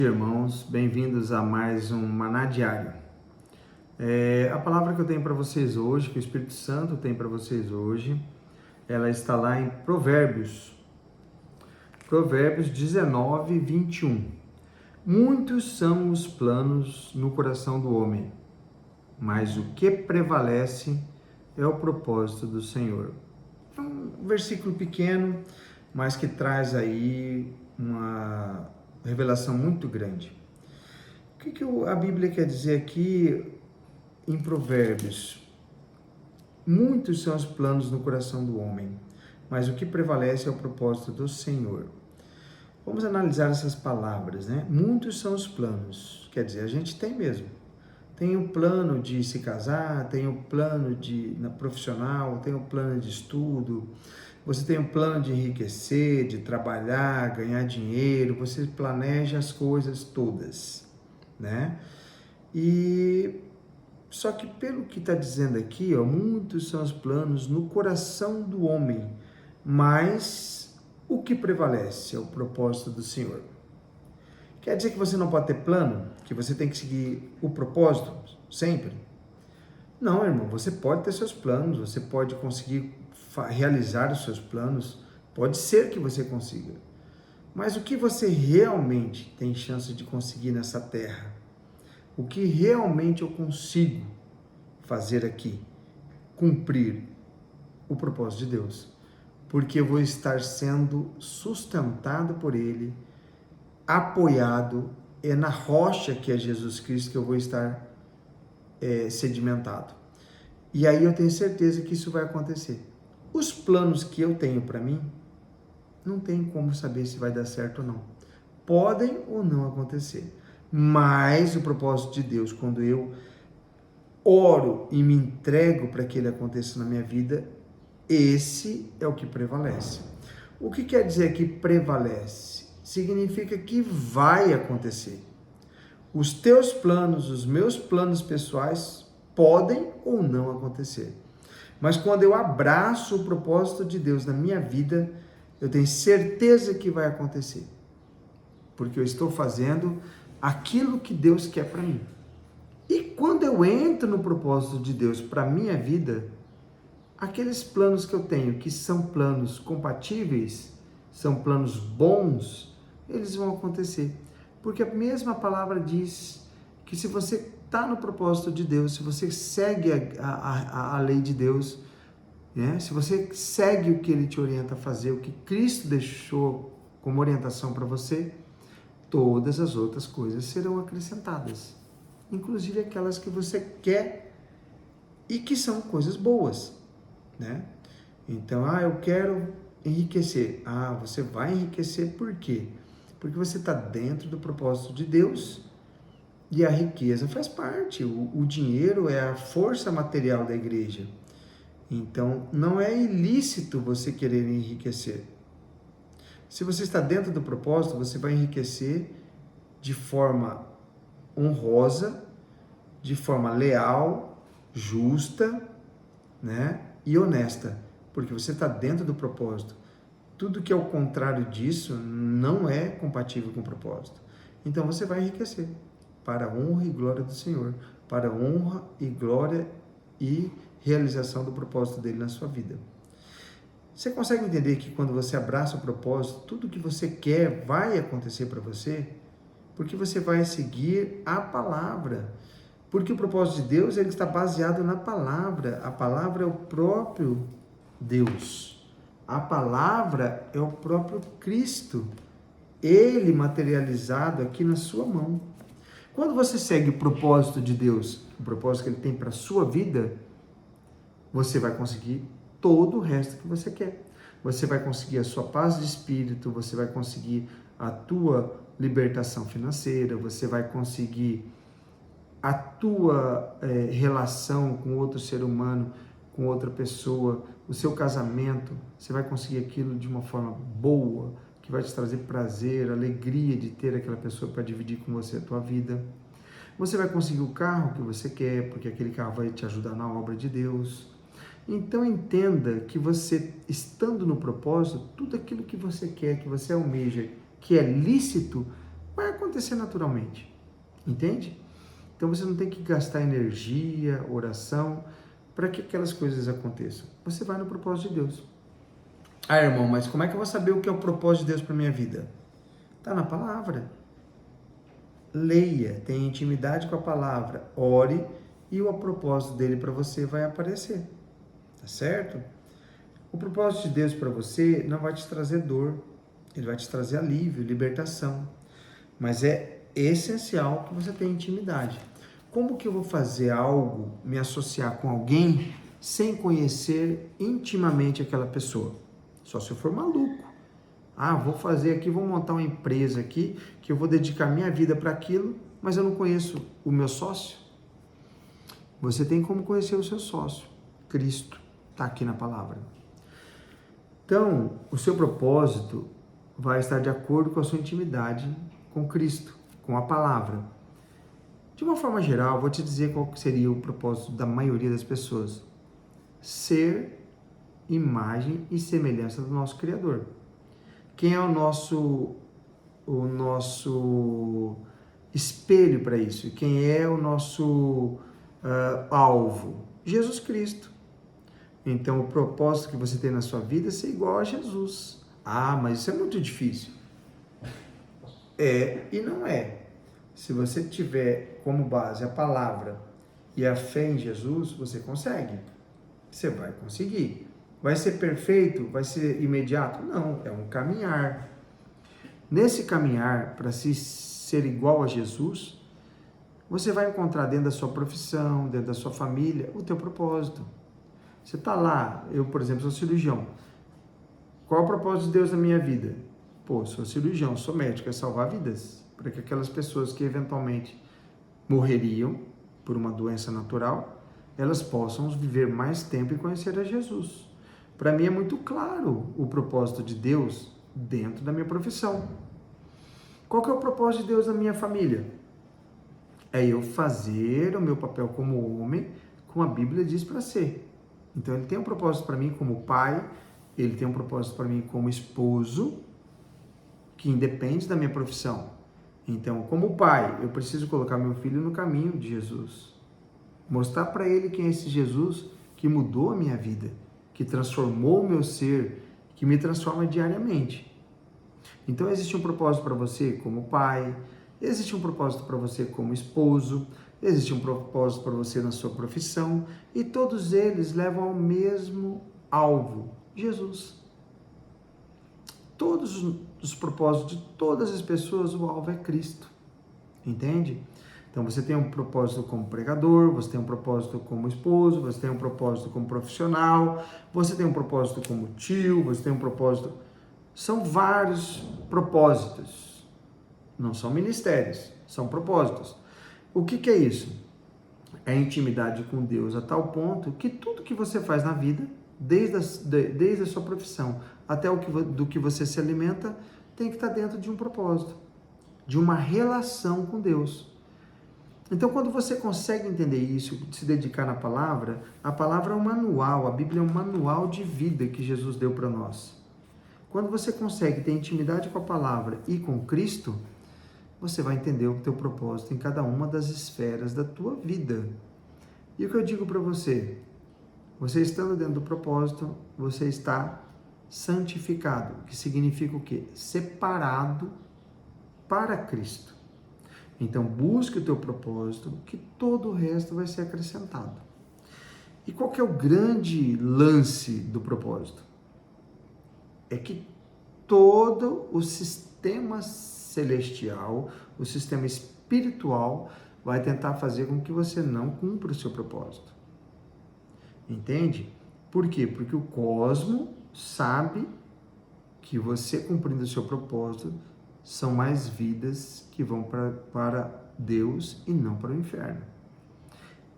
Irmãos, bem-vindos a mais um Maná Diário. A palavra que eu tenho para vocês hoje, que o Espírito Santo tem para vocês hoje, ela está lá em Provérbios 19, 21. Muitos são os planos no coração do homem, mas o que prevalece é o propósito do Senhor. É um versículo pequeno, mas que traz aí uma revelação muito grande. O que a Bíblia quer dizer aqui em Provérbios? Muitos são os planos no coração do homem, mas o que prevalece é o propósito do Senhor. Vamos analisar essas palavras, né? Muitos são os planos, quer dizer, a gente tem mesmo. Tem o plano de se casar, tem o plano profissional, tem o plano de estudo, você tem o plano de enriquecer, de trabalhar, ganhar dinheiro, você planeja as coisas todas, né? E só que pelo que está dizendo aqui, ó, muitos são os planos no coração do homem, mas o que prevalece é o propósito do Senhor. Quer dizer que você não pode ter plano? Que você tem que seguir o propósito sempre? Não, irmão, você pode ter seus planos, você pode conseguir realizar os seus planos, pode ser que você consiga. Mas o que você realmente tem chance de conseguir nessa terra? O que realmente eu consigo fazer aqui? Cumprir o propósito de Deus. Porque eu vou estar sendo sustentado por Ele, apoiado, é na rocha que é Jesus Cristo que eu vou estar sedimentado. E aí eu tenho certeza que isso vai acontecer. Os planos que eu tenho para mim, não tem como saber se vai dar certo ou não. Podem ou não acontecer. Mas o propósito de Deus, quando eu oro e me entrego para que ele aconteça na minha vida, esse é o que prevalece. O que quer dizer que prevalece? Significa que vai acontecer. Os teus planos, os meus planos pessoais podem ou não acontecer. Mas quando eu abraço o propósito de Deus na minha vida, eu tenho certeza que vai acontecer. Porque eu estou fazendo aquilo que Deus quer para mim. E quando eu entro no propósito de Deus para a minha vida, aqueles planos que eu tenho, que são planos compatíveis, são planos bons, eles vão acontecer. Porque a mesma palavra diz que se você está no propósito de Deus, se você segue a lei de Deus, né? Se você segue o que Ele te orienta a fazer, o que Cristo deixou como orientação para você, todas as outras coisas serão acrescentadas, inclusive aquelas que você quer e que são coisas boas, né? Então, eu quero enriquecer. Você vai enriquecer por quê? Porque você está dentro do propósito de Deus e a riqueza faz parte. O dinheiro é a força material da igreja. Então, não é ilícito você querer enriquecer. Se você está dentro do propósito, você vai enriquecer de forma honrosa, de forma leal, justa, né? E honesta, porque você está dentro do propósito. Tudo que é o contrário disso não é compatível com o propósito. Então você vai enriquecer para a honra e glória do Senhor, para a honra e glória e realização do propósito dele na sua vida. Você consegue entender que quando você abraça o propósito, tudo que você quer vai acontecer para você? Porque você vai seguir a palavra. Porque o propósito de Deus ele está baseado na palavra. A palavra é o próprio Deus. A palavra é o próprio Cristo. Ele materializado aqui na sua mão. Quando você segue o propósito de Deus, o propósito que Ele tem para a sua vida, você vai conseguir todo o resto que você quer. Você vai conseguir a sua paz de espírito, você vai conseguir a tua libertação financeira, você vai conseguir a tua relação com outro ser humano, com outra pessoa, o seu casamento, você vai conseguir aquilo de uma forma boa, que vai te trazer prazer, alegria de ter aquela pessoa para dividir com você a tua vida. Você vai conseguir o carro que você quer, porque aquele carro vai te ajudar na obra de Deus. Então entenda que você, estando no propósito, tudo aquilo que você quer, que você almeja, que é lícito, vai acontecer naturalmente. Entende? Então você não tem que gastar energia, oração, para que aquelas coisas aconteçam. Você vai no propósito de Deus. Ah, irmão, mas como é que eu vou saber o que é o propósito de Deus para minha vida? Está na palavra. Leia, tenha intimidade com a palavra, ore e o propósito dele para você vai aparecer. Tá certo? O propósito de Deus para você não vai te trazer dor, ele vai te trazer alívio, libertação. Mas é essencial que você tenha intimidade. Como que eu vou fazer algo, me associar com alguém, sem conhecer intimamente aquela pessoa? Só se eu for maluco. Ah, vou fazer aqui, vou montar uma empresa aqui, que eu vou dedicar minha vida para aquilo, mas eu não conheço o meu sócio. Você tem como conhecer o seu sócio. Cristo está aqui na palavra. Então, o seu propósito vai estar de acordo com a sua intimidade com Cristo, com a palavra. De uma forma geral, vou te dizer qual seria o propósito da maioria das pessoas. Ser imagem e semelhança do nosso Criador. Quem é o nosso espelho para isso? Quem é o nosso alvo? Jesus Cristo. Então, o propósito que você tem na sua vida é ser igual a Jesus. Ah, mas isso é muito difícil. É e não é. Se você tiver como base a palavra e a fé em Jesus, você consegue. Você vai conseguir. Vai ser perfeito? Vai ser imediato? Não, é um caminhar. Nesse caminhar, para se ser igual a Jesus, você vai encontrar dentro da sua profissão, dentro da sua família, o teu propósito. Você está lá, eu, por exemplo, sou cirurgião. Qual é o propósito de Deus na minha vida? Pô, sou cirurgião, sou médico, é salvar vidas. Para que aquelas pessoas que eventualmente morreriam por uma doença natural, elas possam viver mais tempo e conhecer a Jesus. Para mim é muito claro o propósito de Deus dentro da minha profissão. Qual que é o propósito de Deus na minha família? É eu fazer o meu papel como homem, como a Bíblia diz para ser. Então ele tem um propósito para mim como pai, ele tem um propósito para mim como esposo, que independe da minha profissão. Então, como pai, eu preciso colocar meu filho no caminho de Jesus. Mostrar para ele quem é esse Jesus que mudou a minha vida, que transformou o meu ser, que me transforma diariamente. Então, existe um propósito para você como pai, existe um propósito para você como esposo, existe um propósito para você na sua profissão, e todos eles levam ao mesmo alvo, Jesus. Todos os propósitos de todas as pessoas, o alvo é Cristo. Entende? Então você tem um propósito como pregador, você tem um propósito como esposo, você tem um propósito como profissional, você tem um propósito como tio, você tem um propósito... São vários propósitos. Não são ministérios, são propósitos. O que é isso? É intimidade com Deus a tal ponto que tudo que você faz na vida, desde a sua profissão até do que você se alimenta, tem que estar dentro de um propósito, de uma relação com Deus. Então, quando você consegue entender isso, se dedicar na palavra, a palavra é um manual, a Bíblia é um manual de vida que Jesus deu para nós. Quando você consegue ter intimidade com a palavra e com Cristo, você vai entender o teu propósito em cada uma das esferas da tua vida. E o que eu digo para você? Você estando dentro do propósito, você está santificado, que significa o quê? Separado para Cristo. Então, busque o teu propósito, que todo o resto vai ser acrescentado. E qual que é o grande lance do propósito? É que todo o sistema celestial, o sistema espiritual, vai tentar fazer com que você não cumpra o seu propósito. Entende? Por quê? Porque o cosmo sabe que você cumprindo o seu propósito são mais vidas que vão para Deus e não para o inferno.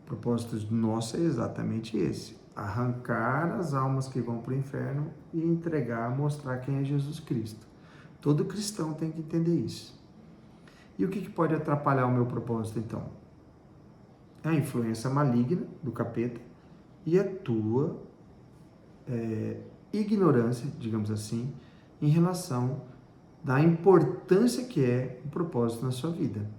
O propósito nosso é exatamente esse: arrancar as almas que vão para o inferno e entregar, mostrar quem é Jesus Cristo. Todo cristão tem que entender isso. E o que pode atrapalhar o meu propósito, então? É a influência maligna do capeta e a tua ignorância, digamos assim, em relação da importância que é o propósito na sua vida.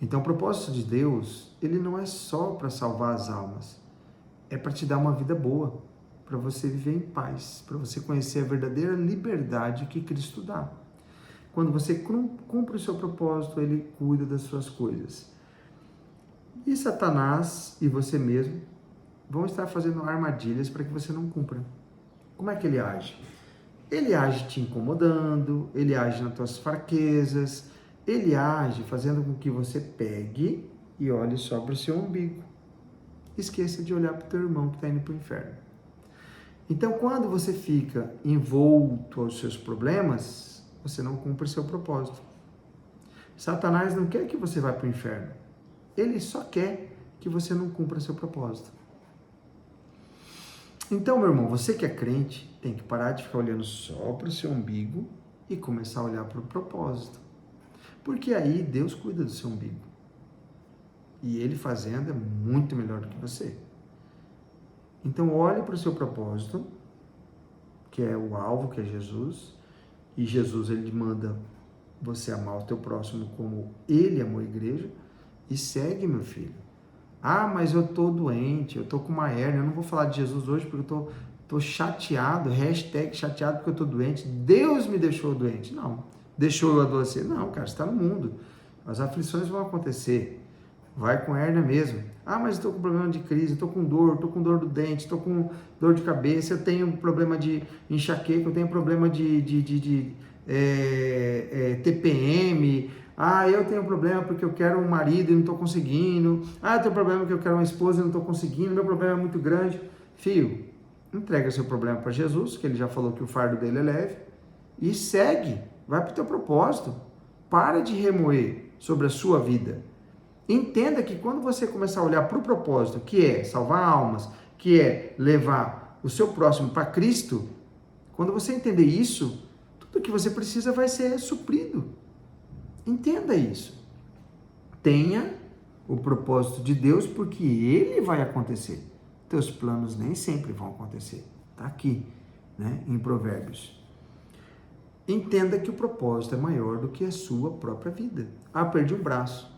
Então, o propósito de Deus, ele não é só para salvar as almas, é para te dar uma vida boa, para você viver em paz, para você conhecer a verdadeira liberdade que Cristo dá. Quando você cumpre o seu propósito, ele cuida das suas coisas. E Satanás e você mesmo vão estar fazendo armadilhas para que você não cumpra. Como é que ele age? Ele age te incomodando, ele age nas tuas fraquezas, ele age fazendo com que você pegue e olhe só para o seu umbigo. Esqueça de olhar para o teu irmão que está indo para o inferno. Então, quando você fica envolto aos seus problemas, você não cumpre o seu propósito. Satanás não quer que você vá para o inferno. Ele só quer que você não cumpra seu propósito. Então, meu irmão, você que é crente, tem que parar de ficar olhando só para o seu umbigo e começar a olhar para o propósito. Porque aí Deus cuida do seu umbigo. E ele fazendo é muito melhor do que você. Então, olhe para o seu propósito, que é o alvo, que é Jesus. E Jesus, ele manda você amar o teu próximo como ele amou a igreja. E segue, meu filho. Ah, mas eu tô doente, eu tô com uma hérnia. Eu não vou falar de Jesus hoje porque eu tô chateado, hashtag chateado porque eu tô doente. Deus me deixou doente. Não. Deixou eu adoecer? Não, cara, você está no mundo. As aflições vão acontecer. Vai com hérnia mesmo. Ah, mas eu tô com problema de crise, tô com dor do dente, tô com dor de cabeça, eu tenho problema de enxaqueca, eu tenho problema de TPM. Ah, eu tenho problema porque eu quero um marido e não estou conseguindo. Ah, eu tenho problema porque eu quero uma esposa e não estou conseguindo. Meu problema é muito grande. Filho, entrega seu problema para Jesus, que ele já falou que o fardo dele é leve, e segue. Vai para o teu propósito. Para de remoer sobre a sua vida. Entenda que quando você começar a olhar para o propósito, que é salvar almas, que é levar o seu próximo para Cristo, quando você entender isso, tudo que você precisa vai ser suprido. Entenda isso. Tenha o propósito de Deus, porque ele vai acontecer. Teus planos nem sempre vão acontecer. Está aqui, né, em Provérbios. Entenda que o propósito é maior do que a sua própria vida. Ah, perdi um braço.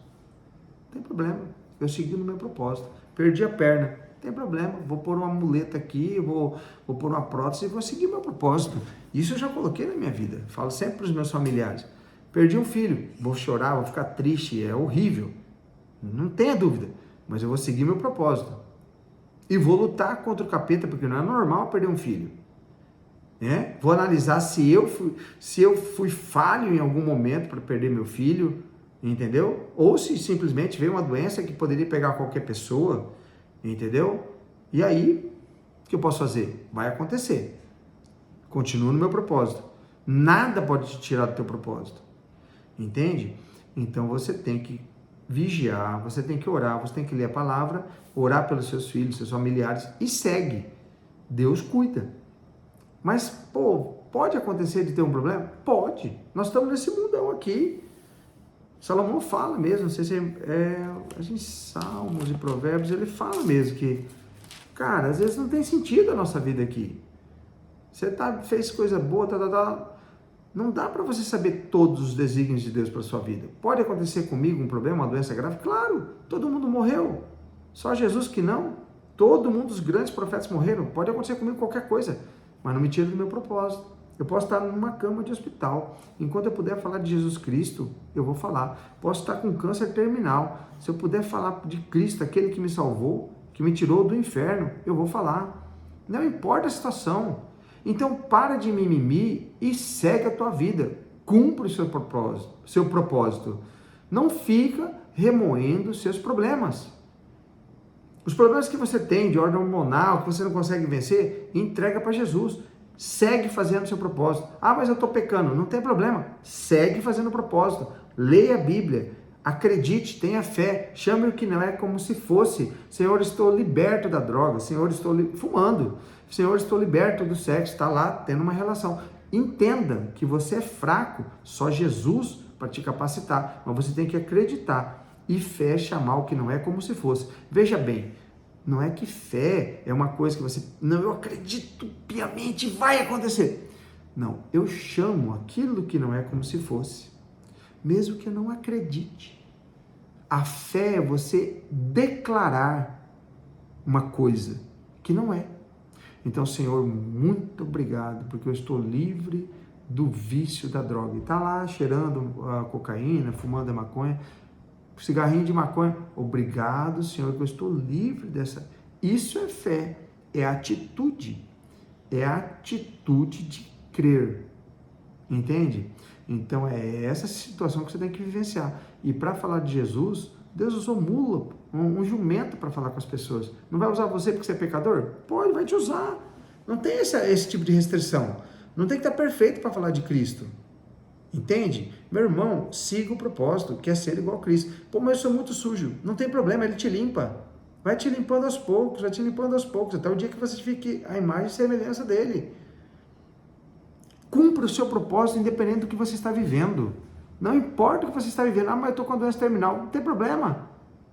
Não tem problema. Eu segui no meu propósito. Perdi a perna. Não tem problema. Vou pôr uma muleta aqui, vou pôr uma prótese e vou seguir meu propósito. Isso eu já coloquei na minha vida. Falo sempre para os meus familiares. Perdi um filho, vou chorar, vou ficar triste, é horrível, não tenha dúvida, mas eu vou seguir meu propósito e vou lutar contra o capeta, porque não é normal perder um filho, né? Vou analisar se eu fui falho em algum momento para perder meu filho, entendeu? Ou se simplesmente veio uma doença que poderia pegar qualquer pessoa, entendeu? E aí, o que eu posso fazer? Vai acontecer, continuo no meu propósito, nada pode te tirar do teu propósito. Entende? Então você tem que vigiar, você tem que orar, você tem que ler a palavra, orar pelos seus filhos, seus familiares e segue. Deus cuida. Mas, pode acontecer de ter um problema? Pode. Nós estamos nesse mundão aqui. Salomão fala mesmo, não sei se em Salmos e Provérbios, ele fala mesmo que, cara, às vezes não tem sentido a nossa vida aqui. Você fez coisa boa, Não dá para você saber todos os desígnios de Deus para a sua vida. Pode acontecer comigo um problema, uma doença grave? Claro, todo mundo morreu. Só Jesus que não. Todo mundo, os grandes profetas morreram. Pode acontecer comigo qualquer coisa, mas não me tira do meu propósito. Eu posso estar numa cama de hospital. Enquanto eu puder falar de Jesus Cristo, eu vou falar. Posso estar com câncer terminal. Se eu puder falar de Cristo, aquele que me salvou, que me tirou do inferno, eu vou falar. Não importa a situação. Então, para de mimimi e segue a tua vida. Cumpre o seu propósito. Não fica remoendo os seus problemas. Os problemas que você tem de ordem hormonal, que você não consegue vencer, entrega para Jesus. Segue fazendo o seu propósito. Ah, mas eu estou pecando. Não tem problema. Segue fazendo o propósito. Leia a Bíblia. Acredite, tenha fé. Chame o que não é como se fosse. Senhor, estou liberto da droga. Senhor, estou fumando. Senhor, estou liberto do sexo. Está lá tendo uma relação. Entenda que você é fraco. Só Jesus para te capacitar. Mas você tem que acreditar. E fé é chamar o que não é como se fosse. Veja bem, não é que fé é uma coisa que você... Não, eu acredito piamente, vai acontecer. Não, eu chamo aquilo que não é como se fosse, mesmo que eu não acredite. A fé é você declarar uma coisa que não é. Então, Senhor, muito obrigado, porque eu estou livre do vício da droga. E está lá cheirando a cocaína, fumando a maconha, cigarrinho de maconha. Obrigado, Senhor, que eu estou livre dessa. Isso é fé, é atitude. É a atitude de crer. Entende? Então é essa situação que você tem que vivenciar. E para falar de Jesus, Deus usou mula, um jumento para falar com as pessoas. Não vai usar você porque você é pecador? Pode, vai te usar. Não tem esse tipo de restrição. Não tem que estar perfeito para falar de Cristo. Entende? Meu irmão, siga o propósito, que é ser igual a Cristo. Pô, mas eu sou muito sujo. Não tem problema, Ele te limpa. Vai te limpando aos poucos, vai te limpando aos poucos, até o dia que você fique a imagem e semelhança dele. Cumpra o seu propósito independente do que você está vivendo. Não importa o que você está vivendo. Ah, mas eu estou com a doença terminal. Não tem problema.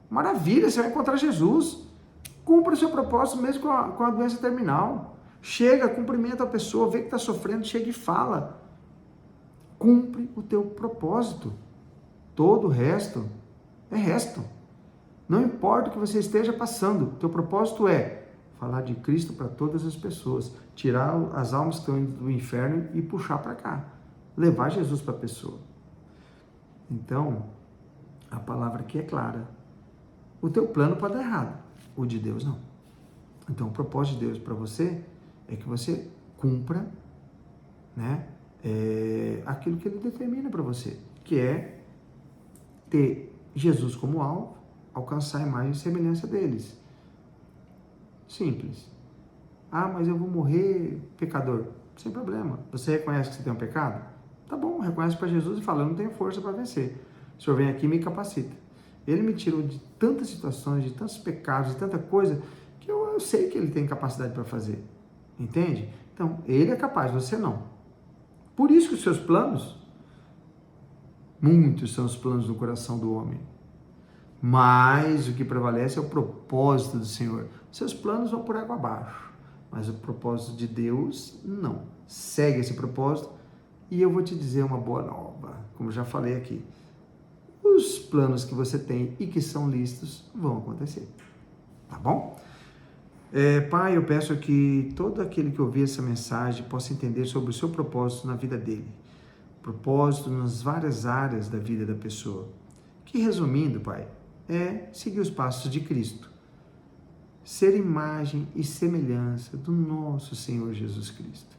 Maravilha, você vai encontrar Jesus. Cumpra o seu propósito mesmo com a doença terminal. Chega, cumprimenta a pessoa, vê que está sofrendo, chega e fala. Cumpre o teu propósito. Todo o resto é resto. Não importa o que você esteja passando. O teu propósito é falar de Cristo para todas as pessoas, tirar as almas que estão indo do inferno e puxar para cá, levar Jesus para a pessoa. Então, a palavra aqui é clara. O teu plano pode dar errado, o de Deus não. Então, o propósito de Deus para você é que você cumpra, né, aquilo que Ele determina para você, que é ter Jesus como alvo, alcançar a imagem e semelhança deles. Simples. Ah, mas eu vou morrer pecador. Sem problema. Você reconhece que você tem um pecado? Tá bom, reconhece para Jesus e fala, eu não tenho força para vencer. O Senhor vem aqui e me capacita. Ele me tirou de tantas situações, de tantos pecados, de tanta coisa, que eu sei que Ele tem capacidade para fazer. Entende? Então, Ele é capaz, você não. Por isso que os seus planos, muitos são os planos do coração do homem. Mas o que prevalece é o propósito do Senhor. Seus planos vão por água abaixo, mas o propósito de Deus, não. Segue esse propósito e eu vou te dizer uma boa nova. Como já falei aqui, os planos que você tem e que são lícitos vão acontecer. Tá bom? Pai, eu peço que todo aquele que ouvir essa mensagem possa entender sobre o seu propósito na vida dele. Propósito nas várias áreas da vida da pessoa. Que, resumindo, Pai, é seguir os passos de Cristo. Ser imagem e semelhança do nosso Senhor Jesus Cristo.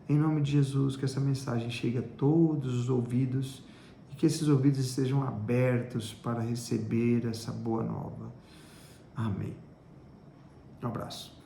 Em nome de Jesus, que essa mensagem chegue a todos os ouvidos e que esses ouvidos estejam abertos para receber essa boa nova. Amém. Um abraço.